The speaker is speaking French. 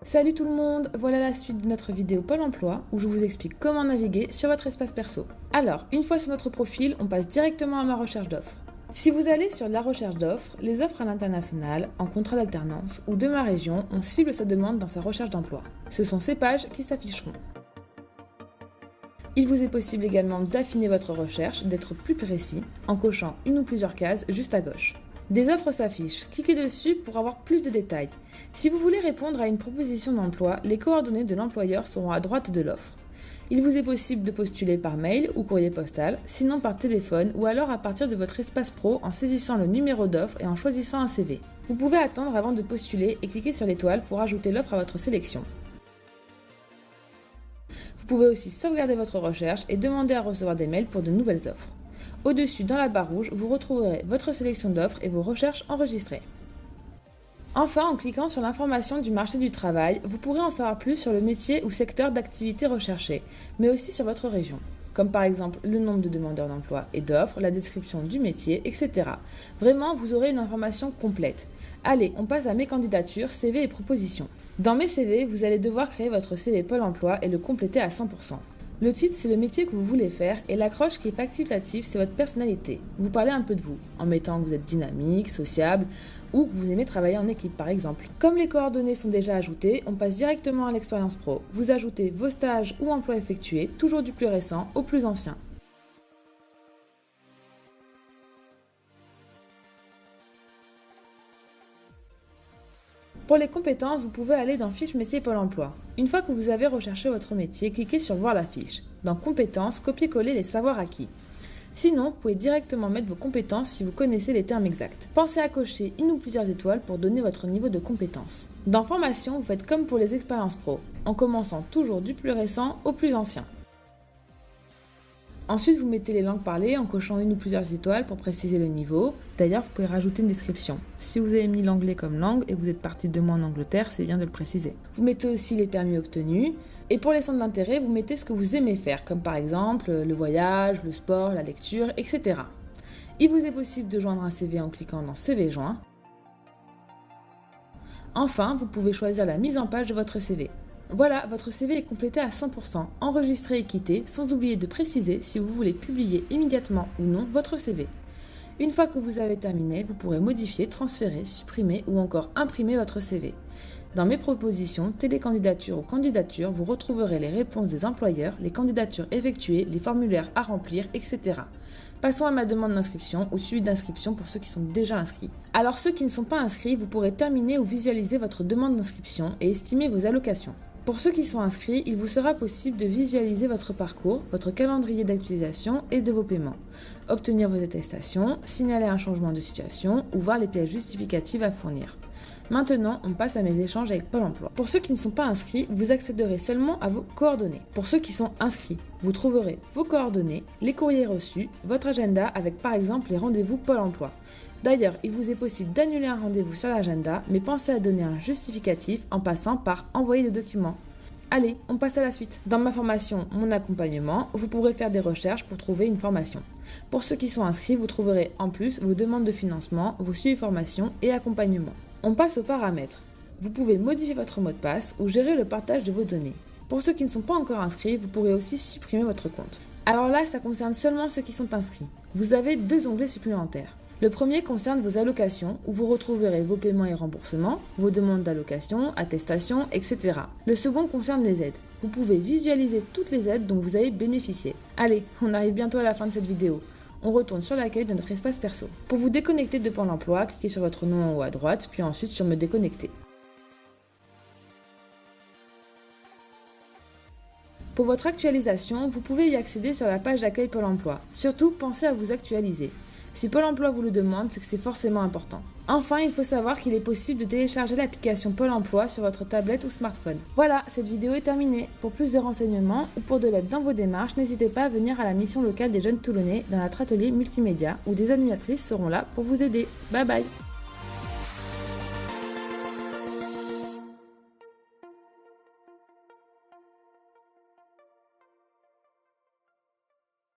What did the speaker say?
Salut tout le monde, voilà la suite de notre vidéo Pôle emploi où je vous explique comment naviguer sur votre espace perso. Alors, une fois sur notre profil, on passe directement à ma recherche d'offres. Si vous allez sur la recherche d'offres, les offres à l'international, en contrat d'alternance ou de ma région, on cible sa demande dans sa recherche d'emploi. Ce sont ces pages qui s'afficheront. Il vous est possible également d'affiner votre recherche, d'être plus précis, en cochant une ou plusieurs cases juste à gauche. Des offres s'affichent, cliquez dessus pour avoir plus de détails. Si vous voulez répondre à une proposition d'emploi, les coordonnées de l'employeur seront à droite de l'offre. Il vous est possible de postuler par mail ou courrier postal, sinon par téléphone ou alors à partir de votre espace pro en saisissant le numéro d'offre et en choisissant un CV. Vous pouvez attendre avant de postuler et cliquer sur l'étoile pour ajouter l'offre à votre sélection. Vous pouvez aussi sauvegarder votre recherche et demander à recevoir des mails pour de nouvelles offres. Au-dessus, dans la barre rouge, vous retrouverez votre sélection d'offres et vos recherches enregistrées. Enfin, en cliquant sur l'information du marché du travail, vous pourrez en savoir plus sur le métier ou secteur d'activité recherché, mais aussi sur votre région, comme par exemple le nombre de demandeurs d'emploi et d'offres, la description du métier, etc. Vraiment, vous aurez une information complète. Allez, on passe à mes candidatures, CV et propositions. Dans mes CV, vous allez devoir créer votre CV Pôle emploi et le compléter à 100%. Le titre, c'est le métier que vous voulez faire et l'accroche qui est facultative, c'est votre personnalité. Vous parlez un peu de vous, en mettant que vous êtes dynamique, sociable ou que vous aimez travailler en équipe par exemple. Comme les coordonnées sont déjà ajoutées, on passe directement à l'expérience pro. Vous ajoutez vos stages ou emplois effectués, toujours du plus récent au plus ancien. Pour les compétences, vous pouvez aller dans Fiche métier Pôle emploi. Une fois que vous avez recherché votre métier, cliquez sur Voir la fiche. Dans Compétences, copiez-coller les savoirs acquis. Sinon, vous pouvez directement mettre vos compétences si vous connaissez les termes exacts. Pensez à cocher une ou plusieurs étoiles pour donner votre niveau de compétence. Dans Formation, vous faites comme pour les expériences pro, en commençant toujours du plus récent au plus ancien. Ensuite, vous mettez les langues parlées en cochant une ou plusieurs étoiles pour préciser le niveau. D'ailleurs, vous pouvez rajouter une description. Si vous avez mis l'anglais comme langue et que vous êtes parti 2 mois en Angleterre, c'est bien de le préciser. Vous mettez aussi les permis obtenus. Et pour les centres d'intérêt, vous mettez ce que vous aimez faire, comme par exemple le voyage, le sport, la lecture, etc. Il vous est possible de joindre un CV en cliquant dans CV joint. Enfin, vous pouvez choisir la mise en page de votre CV. Voilà, votre CV est complété à 100%, enregistré et quitté, sans oublier de préciser si vous voulez publier immédiatement ou non votre CV. Une fois que vous avez terminé, vous pourrez modifier, transférer, supprimer ou encore imprimer votre CV. Dans mes propositions, télécandidature ou candidature, vous retrouverez les réponses des employeurs, les candidatures effectuées, les formulaires à remplir, etc. Passons à ma demande d'inscription ou suivi d'inscription pour ceux qui sont déjà inscrits. Alors ceux qui ne sont pas inscrits, vous pourrez terminer ou visualiser votre demande d'inscription et estimer vos allocations. Pour ceux qui sont inscrits, il vous sera possible de visualiser votre parcours, votre calendrier d'actualisation et de vos paiements, obtenir vos attestations, signaler un changement de situation ou voir les pièces justificatives à fournir. Maintenant, on passe à mes échanges avec Pôle emploi. Pour ceux qui ne sont pas inscrits, vous accéderez seulement à vos coordonnées. Pour ceux qui sont inscrits, vous trouverez vos coordonnées, les courriers reçus, votre agenda avec par exemple les rendez-vous Pôle emploi. D'ailleurs, il vous est possible d'annuler un rendez-vous sur l'agenda, mais pensez à donner un justificatif en passant par envoyer des documents. Allez, on passe à la suite. Dans ma formation Mon accompagnement, vous pourrez faire des recherches pour trouver une formation. Pour ceux qui sont inscrits, vous trouverez en plus vos demandes de financement, vos suivis formation et accompagnement. On passe aux paramètres. Vous pouvez modifier votre mot de passe ou gérer le partage de vos données. Pour ceux qui ne sont pas encore inscrits, vous pourrez aussi supprimer votre compte. Alors là, ça concerne seulement ceux qui sont inscrits. Vous avez 2 onglets supplémentaires. Le premier concerne vos allocations, où vous retrouverez vos paiements et remboursements, vos demandes d'allocation, attestations, etc. Le second concerne les aides. Vous pouvez visualiser toutes les aides dont vous avez bénéficié. Allez, on arrive bientôt à la fin de cette vidéo. On retourne sur l'accueil de notre espace perso. Pour vous déconnecter de Pôle emploi, cliquez sur votre nom en haut à droite, puis ensuite sur Me déconnecter. Pour votre actualisation, vous pouvez y accéder sur la page d'accueil Pôle emploi. Surtout, pensez à vous actualiser. Si Pôle emploi vous le demande, c'est que c'est forcément important. Enfin, il faut savoir qu'il est possible de télécharger l'application Pôle emploi sur votre tablette ou smartphone. Voilà, cette vidéo est terminée. Pour plus de renseignements ou pour de l'aide dans vos démarches, n'hésitez pas à venir à la mission locale des jeunes Toulonnais dans notre atelier multimédia où des animatrices seront là pour vous aider. Bye bye!